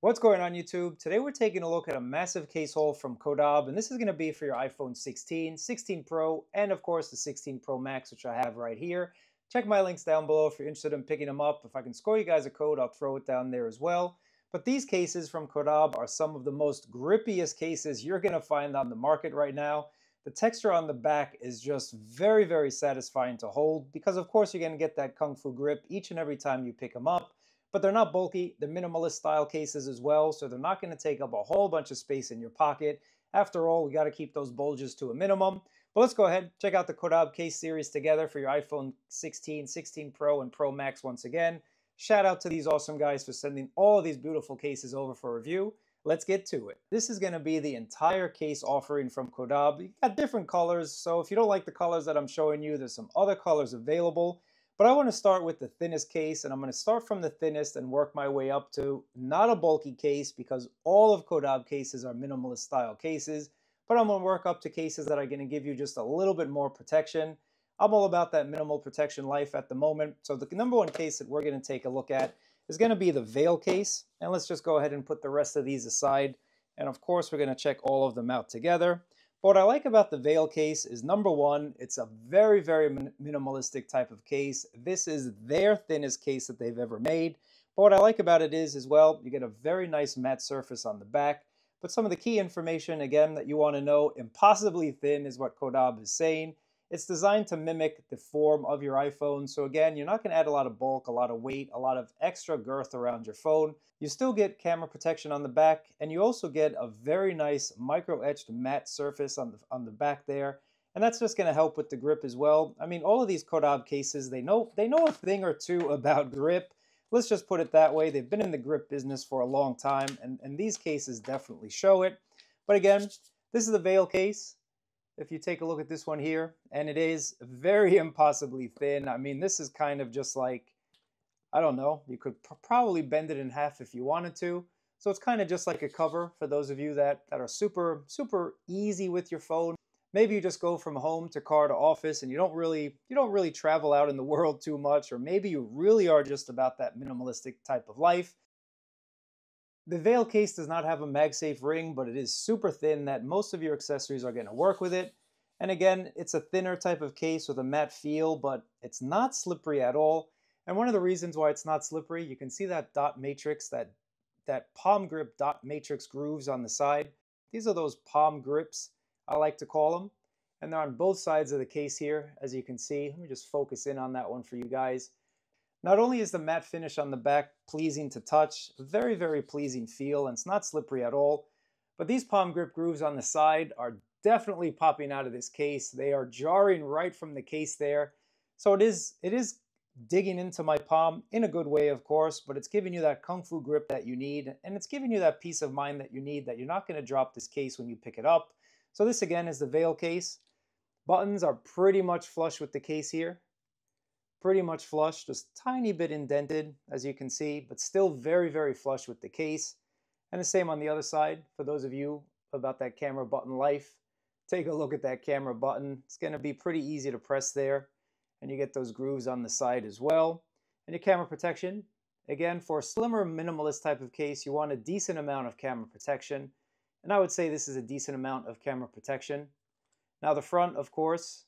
What's going on YouTube? Today we're taking a look at a massive case haul from Caudabe, and this is going to be for your iPhone 16, 16 Pro, and of course the 16 Pro Max, which I have right here. Check my links down below if you're interested in picking them up. If I can score you guys a code, I'll throw it down there as well. But these cases from Caudabe are some of the most grippiest cases you're going to find on the market right now. The texture on the back is just very, very satisfying to hold because of course you're going to get that Kung Fu grip each and every time you pick them up. But they're not bulky. They're minimalist style cases as well, so they're not going to take up a whole bunch of space in your pocket. After all, we got to keep those bulges to a minimum. But let's go ahead, check out the Caudabe case series together for your iPhone 16, 16 Pro, and Pro Max once again. Shout out to these awesome guys for sending all of these beautiful cases over for review. Let's get to it. This is going to be the entire case offering from Caudabe. You got different colors, so if you don't like the colors that I'm showing you, there's some other colors available. But I want to start with the thinnest case, and I'm going to start from the thinnest and work my way up to not a bulky case because all of Caudabe cases are minimalist style cases, but I'm going to work up to cases that are going to give you just a little bit more protection. I'm all about that minimal protection life at the moment. So the number one case that we're going to take a look at is going to be the Veil case. And let's just go ahead and put the rest of these aside. And of course, we're going to check all of them out together. But what I like about the Veil case is number one, it's a very, very minimalistic type of case. This is their thinnest case that they've ever made. But what I like about it is as well, you get a very nice matte surface on the back. But some of the key information, again, that you want to know, impossibly thin is what Caudabe is saying. It's designed to mimic the form of your iPhone. So again, you're not going to add a lot of bulk, a lot of weight, a lot of extra girth around your phone. You still get camera protection on the back, and you also get a very nice micro-etched matte surface on the back there. And that's just going to help with the grip as well. I mean, all of these Caudabe cases, they know a thing or two about grip. Let's just put it that way. They've been in the grip business for a long time, and these cases definitely show it. But again, this is the Veil case. If you take a look at this one here, and it is very impossibly thin. I mean, this is kind of just like, I don't know, you could probably bend it in half if you wanted to. So it's kind of just like a cover for those of you that are super, super easy with your phone. Maybe you just go from home to car to office and you don't really travel out in the world too much, or maybe you really are just about that minimalistic type of life. The Veil case does not have a MagSafe ring, but it is super thin that most of your accessories are going to work with it. And again, it's a thinner type of case with a matte feel, but it's not slippery at all. And one of the reasons why it's not slippery, you can see that dot matrix, that palm grip dot matrix grooves on the side. These are those palm grips, I like to call them. And they're on both sides of the case here, as you can see. Let me just focus in on that one for you guys. Not only is the matte finish on the back pleasing to touch, very, very pleasing feel, and it's not slippery at all, but these palm grip grooves on the side are definitely popping out of this case. They are jarring right from the case there. So it is digging into my palm in a good way, of course, but it's giving you that Kung Fu grip that you need, and it's giving you that peace of mind that you need, that you're not going to drop this case when you pick it up. So this again is the Veil case. Buttons are pretty much flush with the case here. Pretty much flush, just tiny bit indented, as you can see, but still very, very flush with the case. And the same on the other side. For those of you about that camera button life, take a look at that camera button. It's going to be pretty easy to press there, and you get those grooves on the side as well. And your camera protection, again, for a slimmer minimalist type of case, you want a decent amount of camera protection, and I would say this is a decent amount of camera protection. Now the front, of course,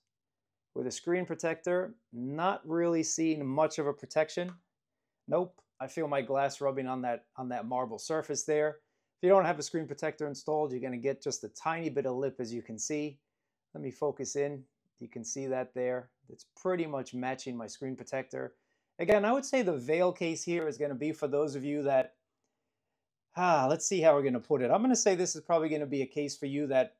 with a screen protector, not really seeing much of a protection. Nope, I feel my glass rubbing on that marble surface there. If you don't have a screen protector installed, you're gonna get just a tiny bit of lip, as you can see. Let me focus in. You can see that there. It's pretty much matching my screen protector. Again, I would say the Veil case here is gonna be for those of you that, let's see how we're gonna put it. I'm gonna say this is probably gonna be a case for you that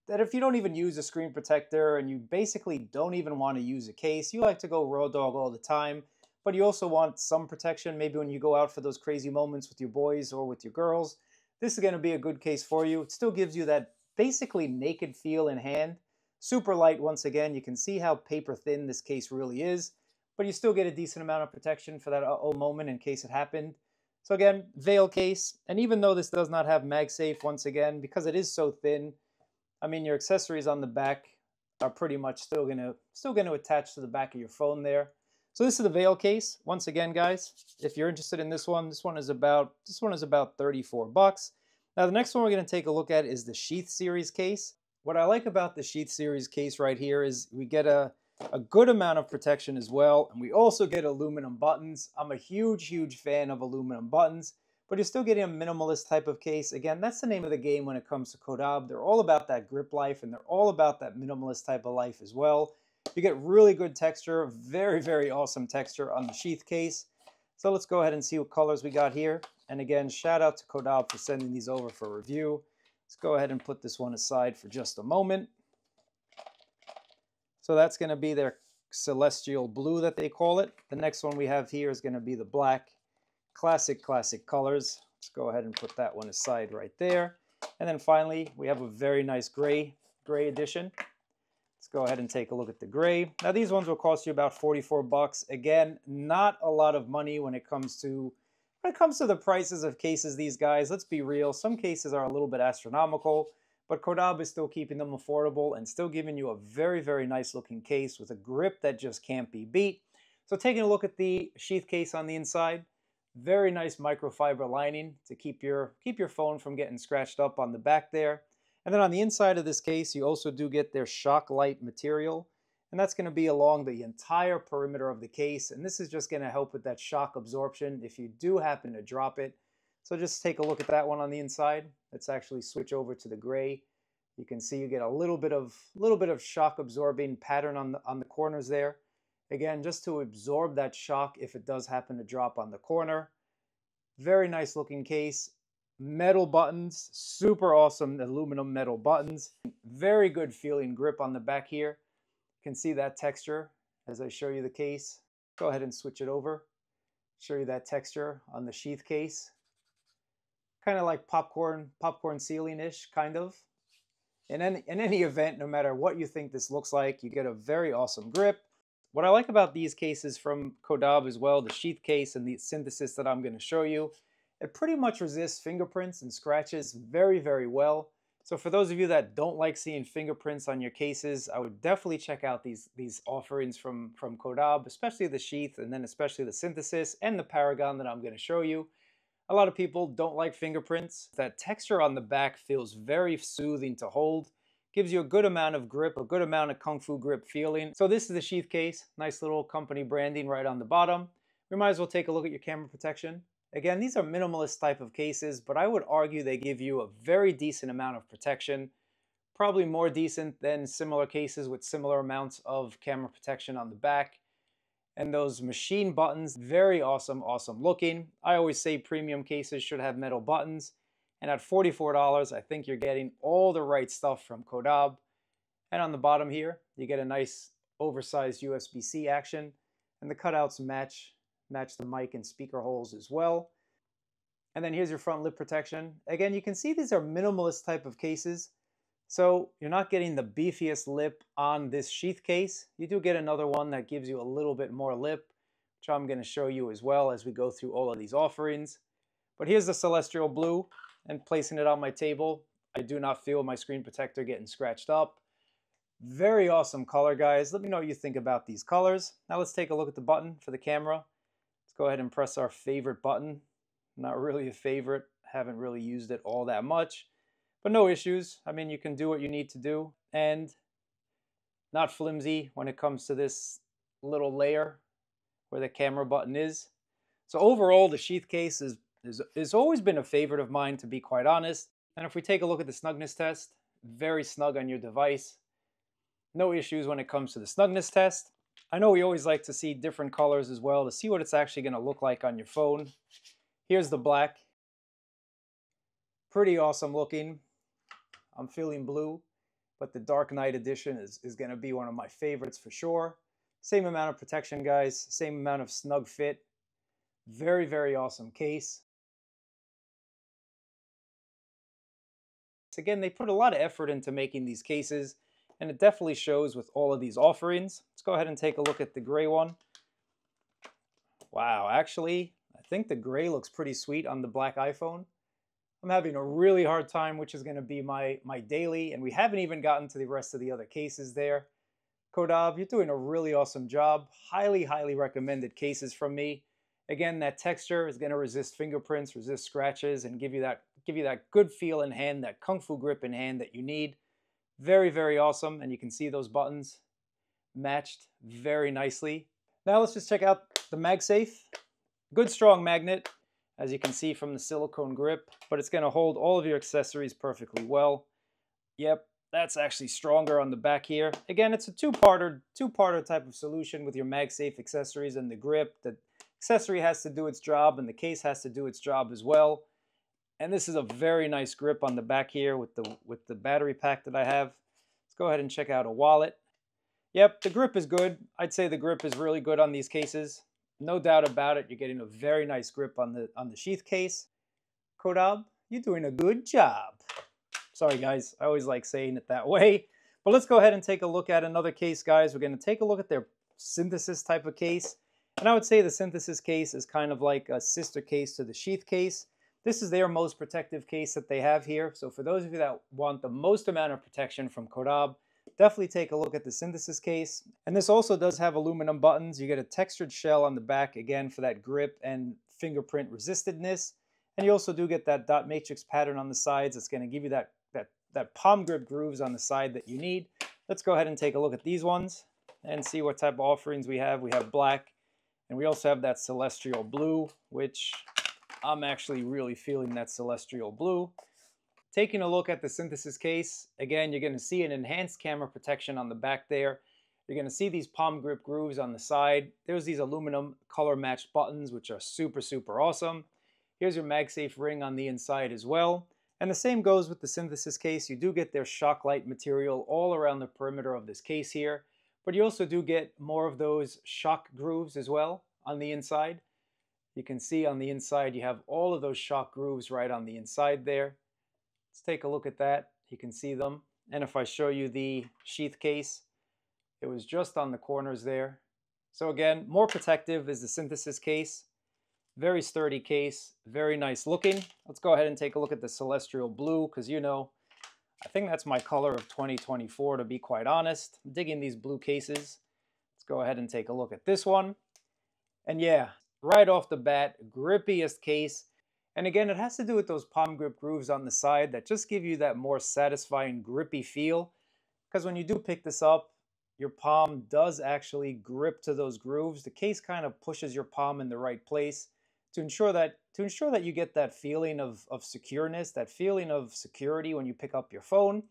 if you don't even use a screen protector and you basically don't even want to use a case, you like to go raw dog all the time, but you also want some protection maybe when you go out for those crazy moments with your boys or with your girls, this is going to be a good case for you. It still gives you that basically naked feel in hand. Super light once again. You can see how paper thin this case really is, but you still get a decent amount of protection for that uh-oh moment in case it happened. So again, Veil case, and even though this does not have MagSafe once again, because it is so thin, I mean, your accessories on the back are pretty much still gonna attach to the back of your phone there. So this is the Veil case. Once again, guys, if you're interested in this one is about 34 bucks. Now the next one we're going to take a look at is the Sheath series case. What I like about the Sheath series case right here is we get a good amount of protection as well, and we also get aluminum buttons. I'm a huge fan of aluminum buttons, but you're still getting a minimalist type of case. Again, that's the name of the game when it comes to Caudabe. They're all about that grip life, and they're all about that minimalist type of life as well. You get really good texture, very awesome texture on the Sheath case. So let's go ahead and see what colors we got here. And again, shout out to Caudabe for sending these over for review. Let's go ahead and put this one aside for just a moment. So that's going to be their celestial blue that they call it. The next one we have here is going to be the black. Classic colors. Let's go ahead and put that one aside right there. And then finally, we have a very nice gray edition. Let's go ahead and take a look at the gray. Now these ones will cost you about 44 bucks. Again, not a lot of money when it comes to the prices of cases these guys. Let's be real, some cases are a little bit astronomical, but Caudabe is still keeping them affordable and still giving you a very nice looking case with a grip that just can't be beat. So taking a look at the Sheath case on the inside, very nice microfiber lining to keep your phone from getting scratched up on the back there. And then on the inside of this case, you also do get their shock light material, and that's going to be along the entire perimeter of the case. And this is just going to help with that shock absorption if you do happen to drop it. So just take a look at that one on the inside. Let's actually switch over to the gray. You can see you get a little bit of shock absorbing pattern on the corners there. Again, just to absorb that shock if it does happen to drop on the corner. Very nice looking case. Metal buttons, super awesome aluminum metal buttons. Very good feeling grip on the back here. You can see that texture as I show you the case. Go ahead and switch it over. Show you that texture on the Sheath case. Kind of like popcorn ceiling-ish, kind of. In any event, no matter what you think this looks like, you get a very awesome grip. What I like about these cases from Caudabe as well, the Sheath case and the synthesis that I'm going to show you, it pretty much resists fingerprints and scratches very well. So for those of you that don't like seeing fingerprints on your cases, I would definitely check out these offerings from Caudabe, especially the Sheath and then especially the synthesis and the Paragon that I'm going to show you. A lot of people don't like fingerprints. That texture on the back feels very soothing to hold. Gives you a good amount of grip, a good amount of kung fu grip feeling. So this is the Sheath case. Nice little company branding right on the bottom. We might as well take a look at your camera protection. Again, these are minimalist type of cases, but I would argue they give you a very decent amount of protection. Probably more decent than similar cases with similar amounts of camera protection on the back. And those machine buttons, very awesome looking. I always say premium cases should have metal buttons. And at $44, I think you're getting all the right stuff from Caudabe. And on the bottom here, you get a nice oversized USB-C action. And the cutouts match the mic and speaker holes as well. And then here's your front lip protection. Again, you can see these are minimalist type of cases. So you're not getting the beefiest lip on this Sheath case. You do get another one that gives you a little bit more lip, which I'm going to show you as well as we go through all of these offerings. But here's the celestial blue, and placing it on my table, I do not feel my screen protector getting scratched up. Very awesome color, guys. Let me know what you think about these colors. Now let's take a look at the button for the camera. Let's go ahead and press our favorite button. Not really a favorite, haven't really used it all that much, but no issues. I mean, you can do what you need to do, and not flimsy when it comes to this little layer where the camera button is. So overall, the Sheath case has always been a favorite of mine, to be quite honest. And if we take a look at the snugness test, very snug on your device. No issues when it comes to the snugness test. I know we always like to see different colors as well to see what it's actually going to look like on your phone. Here's the black. Pretty awesome looking. I'm feeling blue, but the Dark Knight edition is going to be one of my favorites for sure. Same amount of protection, guys. Same amount of snug fit. Very awesome case. Again, they put a lot of effort into making these cases, and it definitely shows with all of these offerings. Let's go ahead and take a look at the gray one. Wow, actually, I think the gray looks pretty sweet on the black iPhone. I'm having a really hard time, which is going to be my daily, and we haven't even gotten to the rest of the other cases there. Caudabe, you're doing a really awesome job. Highly, highly recommended cases from me. Again, that texture is going to resist fingerprints, resist scratches, and give you that good feel in hand, that kung fu grip in hand that you need. Very, very awesome. And you can see those buttons matched very nicely. Now let's just check out the MagSafe. Good strong magnet, as you can see from the silicone grip, but it's going to hold all of your accessories perfectly well. Yep, that's actually stronger on the back here. Again, it's a two-parter type of solution with your MagSafe accessories and the grip. The accessory has to do its job and the case has to do its job as well. And this is a very nice grip on the back here with the battery pack that I have. Let's go ahead and check out a wallet. Yep, the grip is good. I'd say the grip is really good on these cases. No doubt about it, you're getting a very nice grip on the Sheath Case. Caudabe, you're doing a good job. Sorry guys, I always like saying it that way. But let's go ahead and take a look at another case, guys. We're going to take a look at their synthesis type of case. And I would say the synthesis case is kind of like a sister case to the Sheath Case. This is their most protective case that they have here. So for those of you that want the most amount of protection from Caudabe, definitely take a look at the synthesis case. And this also does have aluminum buttons. You get a textured shell on the back, again, for that grip and fingerprint resistedness. And you also do get that dot matrix pattern on the sides. That's going to give you that palm grip grooves on the side that you need. Let's go ahead and take a look at these ones and see what type of offerings we have. We have black, and we also have that celestial blue, which I'm actually really feeling that celestial blue. Taking a look at the synthesis case, again, you're going to see an enhanced camera protection on the back there. You're going to see these palm grip grooves on the side. There's these aluminum color matched buttons, which are super, super awesome. Here's your MagSafe ring on the inside as well. And the same goes with the synthesis case. You do get their shock light material all around the perimeter of this case here, but you also do get more of those shock grooves as well on the inside. You can see on the inside you have all of those shock grooves right on the inside there. Let's take a look at that. You can see them. And if I show you the Sheath Case, it was just on the corners there. So again, more protective is the synthesis case. Very sturdy case, very nice looking. Let's go ahead and take a look at the celestial blue, because you know, I think that's my color of 2024, to be quite honest. I'm digging these blue cases. Let's go ahead and take a look at this one. And yeah, right off the bat, grippiest case. And again, it has to do with those palm grip grooves on the side that just give you that more satisfying grippy feel. Because when you do pick this up, your palm does actually grip to those grooves. The case kind of pushes your palm in the right place to ensure that you get that feeling of secureness, that feeling of security when you pick up your phone.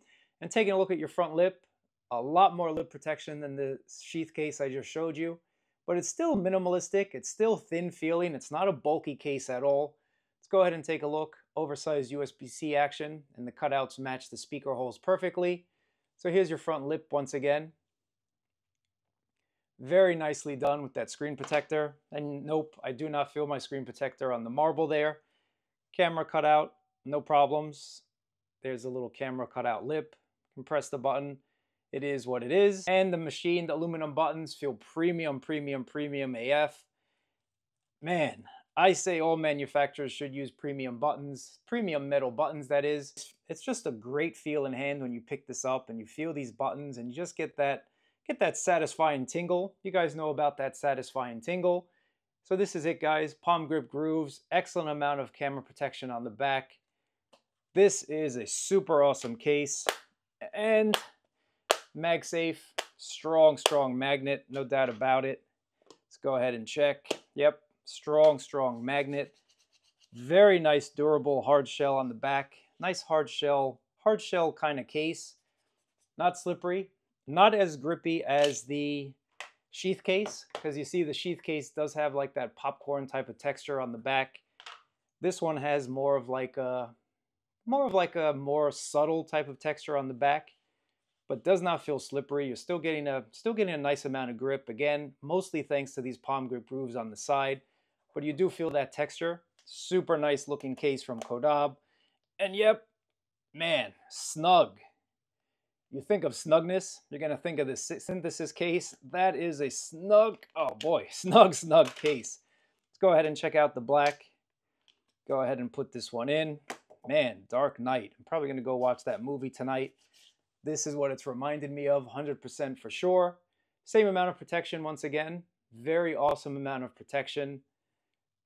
And taking a look at your front lip, a lot more lip protection than the Sheath Case I just showed you. But it's still minimalistic, it's still thin feeling, it's not a bulky case at all. Let's go ahead and take a look. Oversized USB-C action, and the cutouts match the speaker holes perfectly. So here's your front lip once again. Very nicely done with that screen protector. And nope, I do not feel my screen protector on the marble there. Camera cutout, no problems. There's a little camera cutout lip. You can press the button. It is what it is. And the machined aluminum buttons feel premium, premium, premium AF. Man, I say all manufacturers should use premium buttons, premium metal buttons that is. It's just a great feel in hand when you pick this up and you feel these buttons and you just get that satisfying tingle. You guys know about that satisfying tingle. So this is it, guys. Palm grip grooves, excellent amount of camera protection on the back. This is a super awesome case. And MagSafe, strong, strong magnet, no doubt about it. Let's go ahead and check. Yep, strong, strong magnet. Very nice, durable hard shell on the back. Nice hard shell kind of case. Not slippery. Not as grippy as the Sheath Case, because you see the Sheath Case does have like that popcorn type of texture on the back. This one has more of a more subtle type of texture on the back, but does not feel slippery. You're still getting a nice amount of grip. Again, mostly thanks to these palm grip grooves on the side, but you do feel that texture. Super nice looking case from Caudabe. And yep, man, snug. You think of snugness, you're going to think of the synthesis case. That is a snug, oh boy, snug case. Let's go ahead and check out the black. Go ahead and put this one in. Man, Dark Knight. I'm probably going to go watch that movie tonight. This is what it's reminded me of, 100% for sure. Same amount of protection once again. Very awesome amount of protection.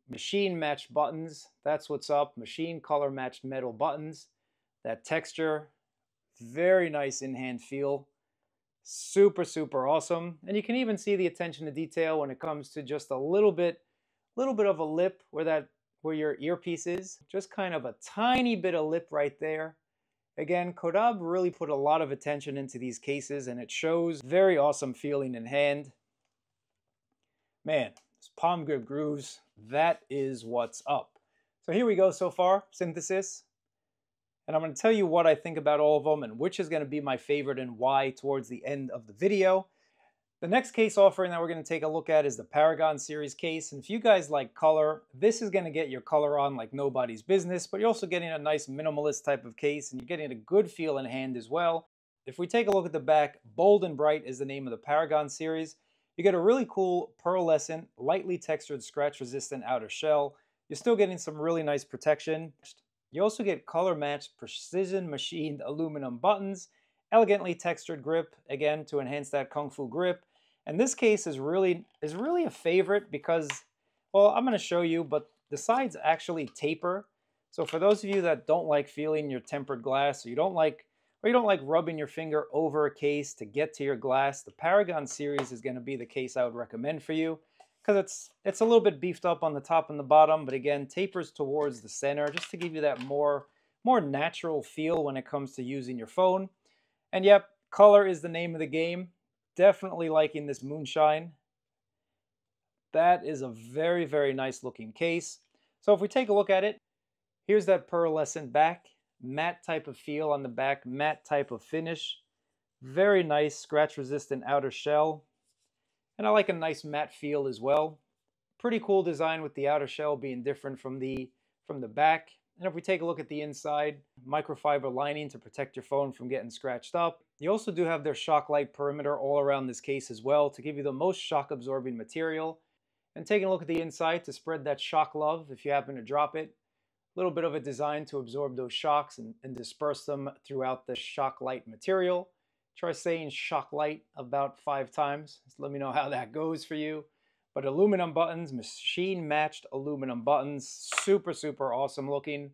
Machine matched buttons. That's what's up. Machine color matched metal buttons. That texture. Very nice in-hand feel. Super, super awesome. And you can even see the attention to detail when it comes to just a little bit of a lip where your earpiece is. Just kind of a tiny bit of lip right there. Again, Caudabe really put a lot of attention into these cases, and it shows. Very awesome feeling in hand. Man, those palm grip grooves, that is what's up. So here we go so far, synthesis. And I'm going to tell you what I think about all of them and which is going to be my favorite and why towards the end of the video. The next case offering that we're going to take a look at is the Paragon series case. And if you guys like color, this is going to get your color on like nobody's business, but you're also getting a nice minimalist type of case and you're getting a good feel in hand as well. If we take a look at the back, Bold and Bright is the name of the Paragon series. You get a really cool pearlescent, lightly textured scratch-resistant outer shell. You're still getting some really nice protection. You also get color-matched, precision-machined aluminum buttons, elegantly textured grip, again, to enhance that Kung Fu grip. And this case is really a favorite because, well, I'm going to show you, but the sides actually taper. So for those of you that don't like feeling your tempered glass, or you don't like rubbing your finger over a case to get to your glass, the Paragon series is going to be the case I would recommend for you because it's a little bit beefed up on the top and the bottom, but again, tapers towards the center just to give you that more natural feel when it comes to using your phone. And yep, color is the name of the game. Definitely liking this moonshine. That is a very, very nice looking case. So if we take a look at it, here's that pearlescent back. Matte type of feel on the back, matte type of finish. Very nice scratch resistant outer shell. And I like a nice matte feel as well. Pretty cool design with the outer shell being different from the back. And if we take a look at the inside, microfiber lining to protect your phone from getting scratched up. You also do have their shock light perimeter all around this case as well to give you the most shock absorbing material. And taking a look at the inside to spread that shock love if you happen to drop it. A little bit of a design to absorb those shocks and disperse them throughout the shock light material. Try saying shock light about 5 times. Just let me know how that goes for you. But aluminum buttons, machine matched aluminum buttons, super, super awesome looking.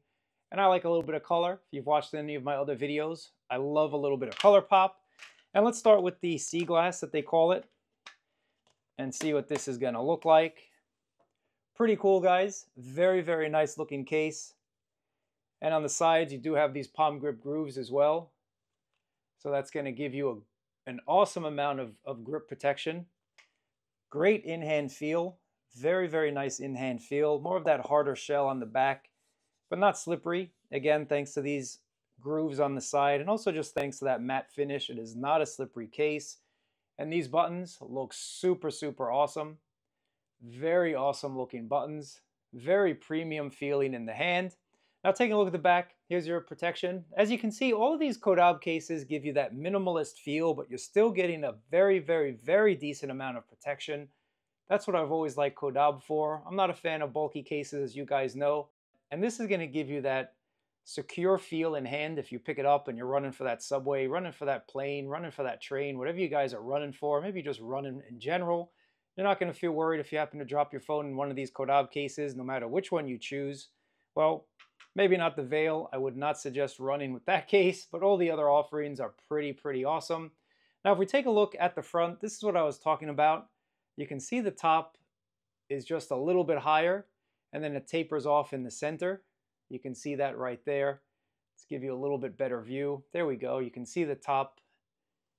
And I like a little bit of color. If you've watched any of my other videos, I love a little bit of color pop. And let's start with the sea glass that they call it and see what this is gonna look like. Pretty cool, guys. Very, very nice looking case. And on the sides, you do have these palm grip grooves as well. So that's going to give you an awesome amount of grip protection. Great in-hand feel. Very, very nice in-hand feel. More of that harder shell on the back, but not slippery. Again, thanks to these grooves on the side, and also just thanks to that matte finish. It is not a slippery case. And these buttons look super, super awesome. Very awesome looking buttons. Very premium feeling in the hand. Now taking a look at the back, here's your protection. As you can see, all of these Caudabe cases give you that minimalist feel, but you're still getting a very, very, very decent amount of protection. That's what I've always liked Caudabe for. I'm not a fan of bulky cases, as you guys know. And this is going to give you that secure feel in hand if you pick it up and you're running for that subway, running for that plane, running for that train, whatever you guys are running for, maybe just running in general. You're not going to feel worried if you happen to drop your phone in one of these Caudabe cases, no matter which one you choose. Well, maybe not the Veil. I would not suggest running with that case, but all the other offerings are pretty awesome. Now, if we take a look at the front, this is what I was talking about. You can see the top is just a little bit higher, and then it tapers off in the center. You can see that right there. Let's give you a little bit better view. There we go. You can see the top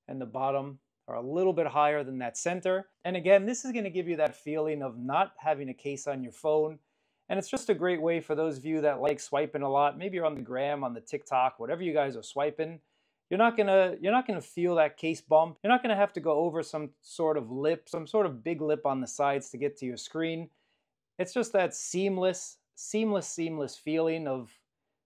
and the bottom are a little bit higher than that center. And again, this is going to give you that feeling of not having a case on your phone. And it's just a great way for those of you that like swiping a lot. Maybe you're on the gram, on the TikTok, whatever you guys are swiping. You're not gonna feel that case bump. You're not gonna have to go over some sort of lip, some sort of big lip on the sides to get to your screen. It's just that seamless feeling of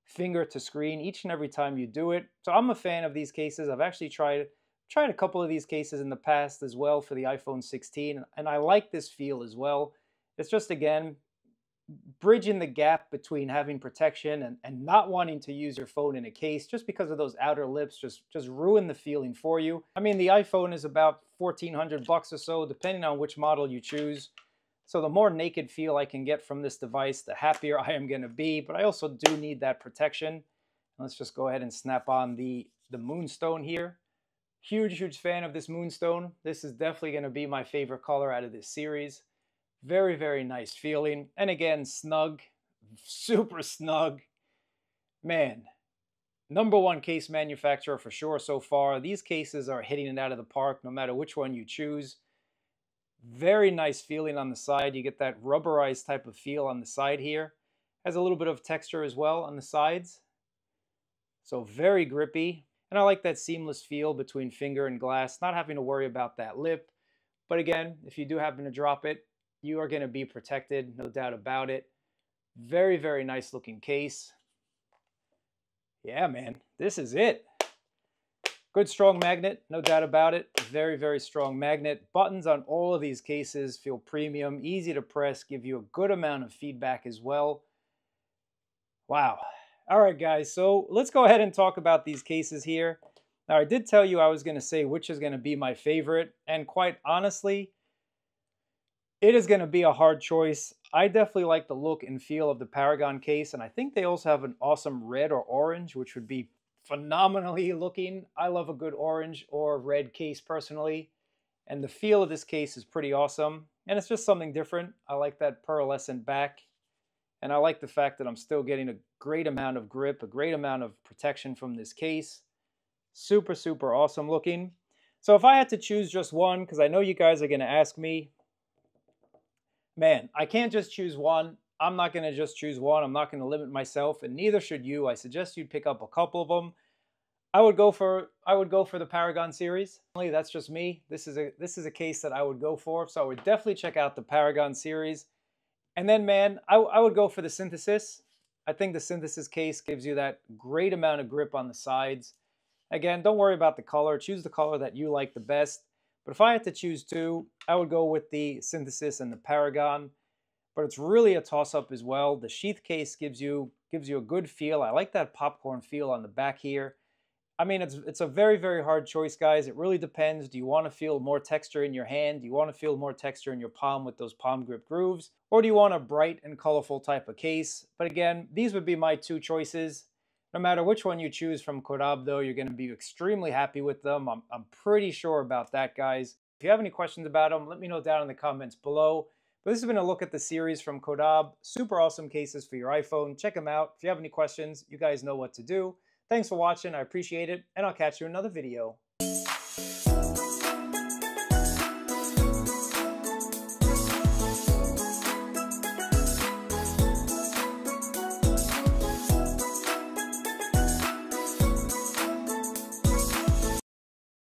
finger to screen each and every time you do it. So I'm a fan of these cases. I've actually tried a couple of these cases in the past as well for the iPhone 16, and I like this feel as well. It's just, again, bridging the gap between having protection and not wanting to use your phone in a case just because of those outer lips just ruin the feeling for you. I mean, the iPhone is about 1,400 bucks or so, depending on which model you choose. So the more naked feel I can get from this device, the happier I am going to be. But I also do need that protection. Let's just go ahead and snap on the moonstone here. Huge fan of this moonstone. This is definitely going to be my favorite color out of this series. Very nice feeling. And again, snug, super snug. Man, #1 case manufacturer for sure so far. These cases are hitting it out of the park no matter which one you choose. Very nice feeling on the side. You get that rubberized type of feel on the side here. Has a little bit of texture as well on the sides. So very grippy. And I like that seamless feel between finger and glass, not having to worry about that lip. But again, if you do happen to drop it, you are going to be protected, no doubt about it. Very nice looking case. Yeah, man, this is it. Good strong magnet, no doubt about it. Very strong magnet. Buttons on all of these cases feel premium, easy to press, give you a good amount of feedback as well. Wow. All right, guys, so let's go ahead and talk about these cases here. Now, I did tell you I was going to say which is going to be my favorite, and quite honestly, it is going to be a hard choice. I definitely like the look and feel of the Paragon case, and I think they also have an awesome red or orange, which would be phenomenally looking. I love a good orange or red case personally, and the feel of this case is pretty awesome, and it's just something different. I like that pearlescent back, and I like the fact that I'm still getting a great amount of grip, a great amount of protection from this case. Super awesome looking. So if I had to choose just one, because I know you guys are going to ask me, man, I can't just choose one. I'm not going to just choose one. I'm not going to limit myself, and neither should you. I suggest you pick up a couple of them. I would go for the Paragon series. That's just me. This is a case that I would go for. So I would definitely check out the Paragon series. And then, man, I would go for the Synthesis. I think the Synthesis case gives you that great amount of grip on the sides. Again, don't worry about the color. Choose the color that you like the best. But if I had to choose two, I would go with the Synthesis and the Paragon. But it's really a toss-up as well. The Sheath Case gives you a good feel. I like that popcorn feel on the back here. I mean, it's a very hard choice, guys. It really depends. Do you want to feel more texture in your hand? Do you want to feel more texture in your palm with those palm grip grooves? Or do you want a bright and colorful type of case? But again, these would be my two choices. No matter which one you choose from Caudabe, though, you're going to be extremely happy with them. I'm pretty sure about that, guys. If you have any questions about them, let me know down in the comments below. But this has been a look at the series from Caudabe. Super awesome cases for your iPhone. Check them out. If you have any questions, you guys know what to do. Thanks for watching. I appreciate it, and I'll catch you in another video.